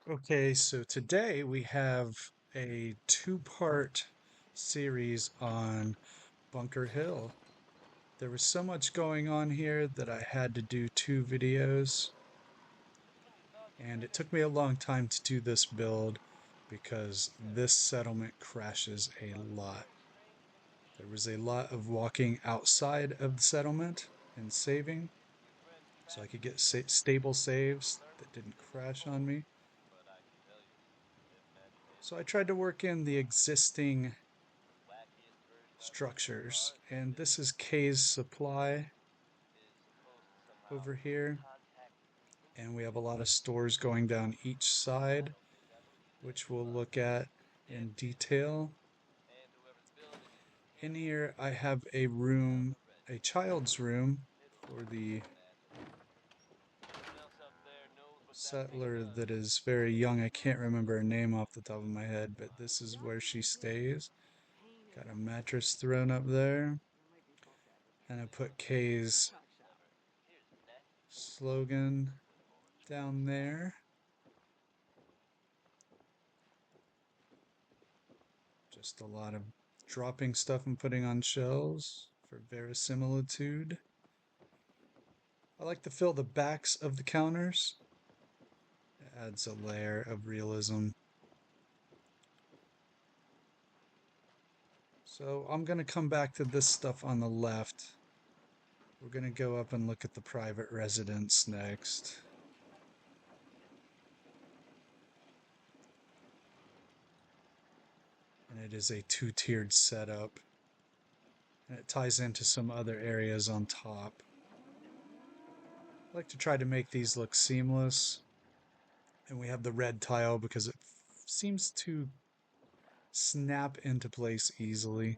Okay, so today we have a two-part series on Bunker Hill. There was so much going on here that I had to do two videos, and it took me a long time to do this build because this settlement crashes a lot. There was a lot of walking outside of the settlement and saving, so I could get stable saves that didn't crash on me. So I tried to work in the existing structures. And this is K's supply over here. And we have a lot of stores going down each side, which we'll look at in detail. In here, I have a room, a child's room for the settler that is very young. I can't remember her name off the top of my head, but this is where she stays. Got a mattress thrown up there. And I put K's slogan down there. Just a lot of dropping stuff and putting on shelves for verisimilitude. I like to fill the backs of the counters. It adds a layer of realism. So I'm going to come back to this stuff on the left. We're going to go up and look at the private residence next. And it is a two-tiered setup. And it ties into some other areas on top. I like to try to make these look seamless. And we have the red tile because it seems to snap into place easily.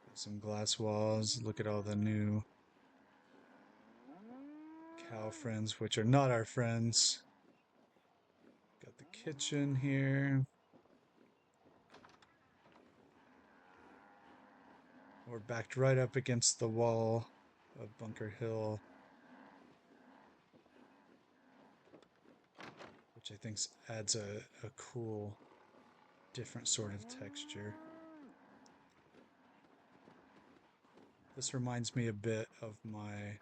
Got some glass walls. Look at all the new cow friends, which are not our friends. Got the kitchen here. We're backed right up against the wall of Bunker Hill, which I think adds a cool, different sort of texture. This reminds me a bit of my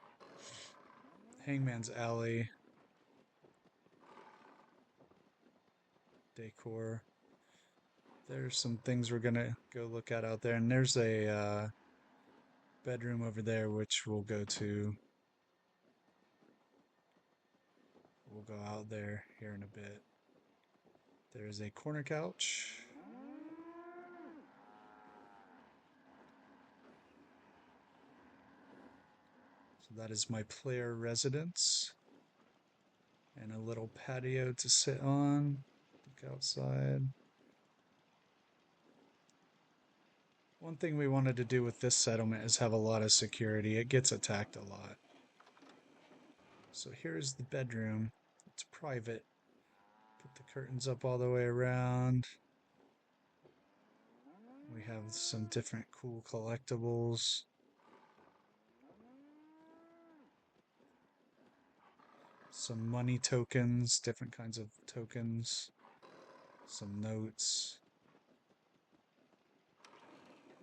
Hangman's Alley decor. There's some things we're gonna go look at out there, and there's a bedroom over there which we'll go to. We'll go out there here in a bit. There's a corner couch. So that is my player residence. And a little patio to sit on. Look outside. One thing we wanted to do with this settlement is have a lot of security. It gets attacked a lot. So here's the bedroom. It's private. Put the curtains up all the way around. We have some different cool collectibles. Some money tokens, different kinds of tokens. Some notes.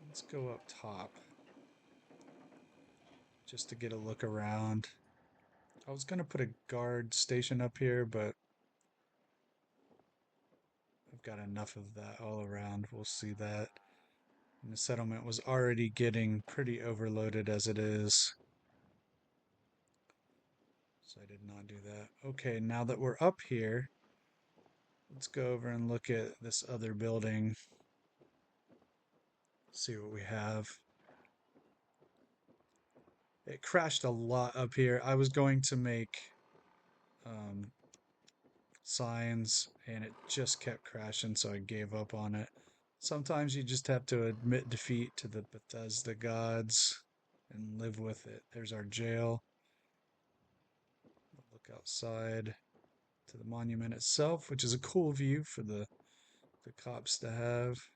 Let's go up top just to get a look around. I was going to put a guard station up here, but I've got enough of that all around. We'll see that. And the settlement was already getting pretty overloaded as it is. So I did not do that. Okay, now that we're up here, let's go over and look at this other building. See what we have. It crashed a lot up here. I was going to make um, signs and it just kept crashing, so I gave up on it. Sometimes you just have to admit defeat to the Bethesda gods and live with it. There's our jail. Look outside to the monument itself, which is a cool view for the cops to have.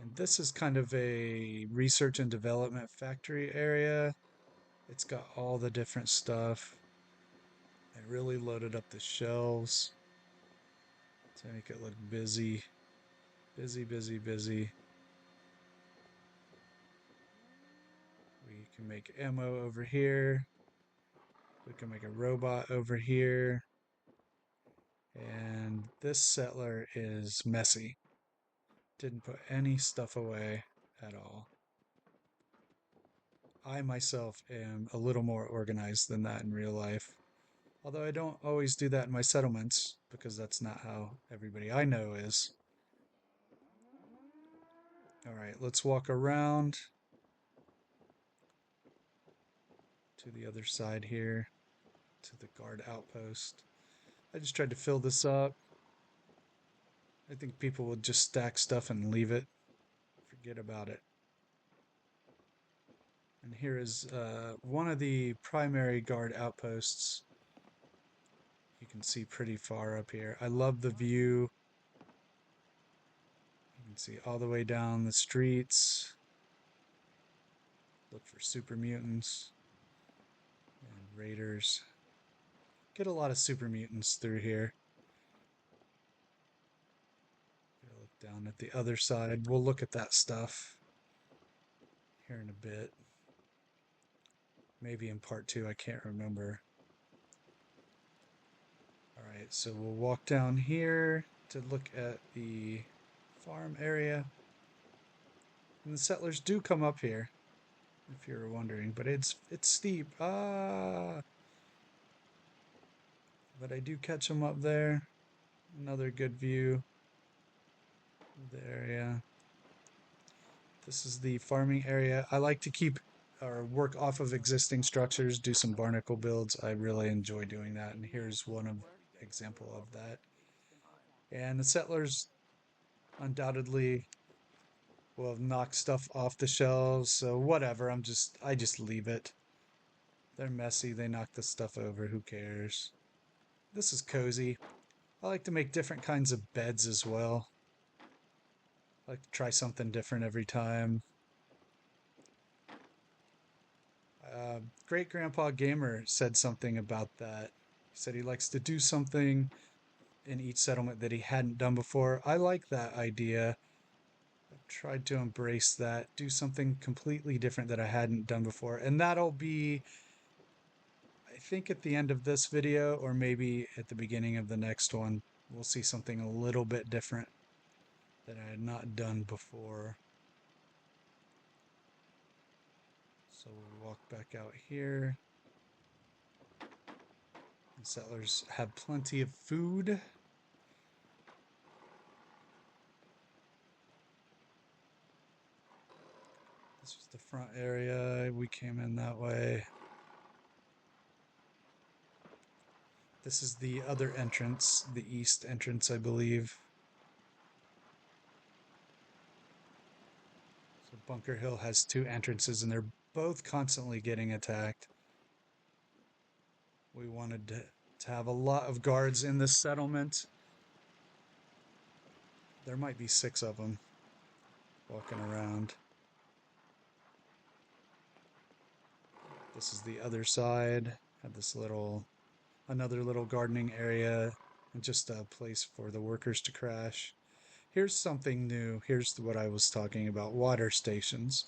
And this is kind of a research and development factory area. It's got all the different stuff. I really loaded up the shelves to make it look busy. Busy, busy, busy. We can make ammo over here. We can make a robot over here. And this settler is messy. Didn't put any stuff away at all. I myself am a little more organized than that in real life. Although I don't always do that in my settlements, because that's not how everybody I know is. Alright, let's walk around to the other side here, to the guard outpost. I just tried to fill this up. I think people would just stack stuff and leave it. Forget about it. And here is one of the primary guard outposts. You can see pretty far up here. I love the view. You can see all the way down the streets. Look for super mutants and raiders. Get a lot of super mutants through here. Look down at the other side. We'll look at that stuff here in a bit. Maybe in part 2, I can't remember. Alright, so we'll walk down here to look at the farm area. And the settlers do come up here, if you're wondering, but it's steep. But I do catch them up there. Another good view of the area. This is the farming area. I like to keep or work off of existing structures, do some barnacle builds. I really enjoy doing that, and here's one example of that. And the settlers undoubtedly will knock stuff off the shelves, so whatever, I just leave it. They're messy, they knock the stuff over, who cares? This is cozy. I like to make different kinds of beds as well. I like to try something different every time. Great Grandpa Gamer said something about that. He said he likes to do something in each settlement that he hadn't done before. I like that idea. I've tried to embrace that, do something completely different that I hadn't done before. And that'll be, I think, at the end of this video, or maybe at the beginning of the next one. We'll see something a little bit different that I had not done before. So we'll walk back out here. The settlers have plenty of food. This was the front area. We came in that way. This is the other entrance, the east entrance, I believe. So Bunker Hill has 2 entrances, and they're both constantly getting attacked. We wanted to have a lot of guards in this settlement. There might be 6 of them walking around. This is the other side. Have this another little gardening area, and just a place for the workers to crash. Here's something new. Here's what I was talking about, water stations.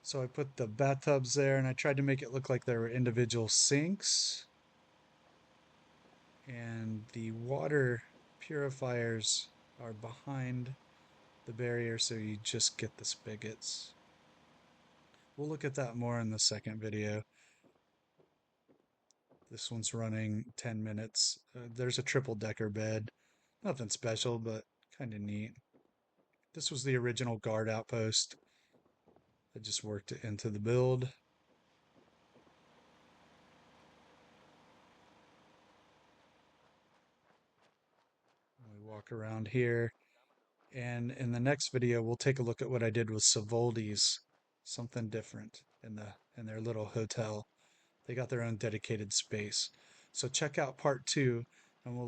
So I put the bathtubs there, and I tried to make it look like there were individual sinks. And the water purifiers are behind the barrier, so you just get the spigots. We'll look at that more in the second video. This one's running 10 minutes. There's a triple decker bed. Nothing special, but kind of neat. This was the original guard outpost. I just worked it into the build. We walk around here. And in the next video, we'll take a look at what I did with Savoldi's. Something different in their little hotel. They got their own dedicated space. So check out part 2, and we'll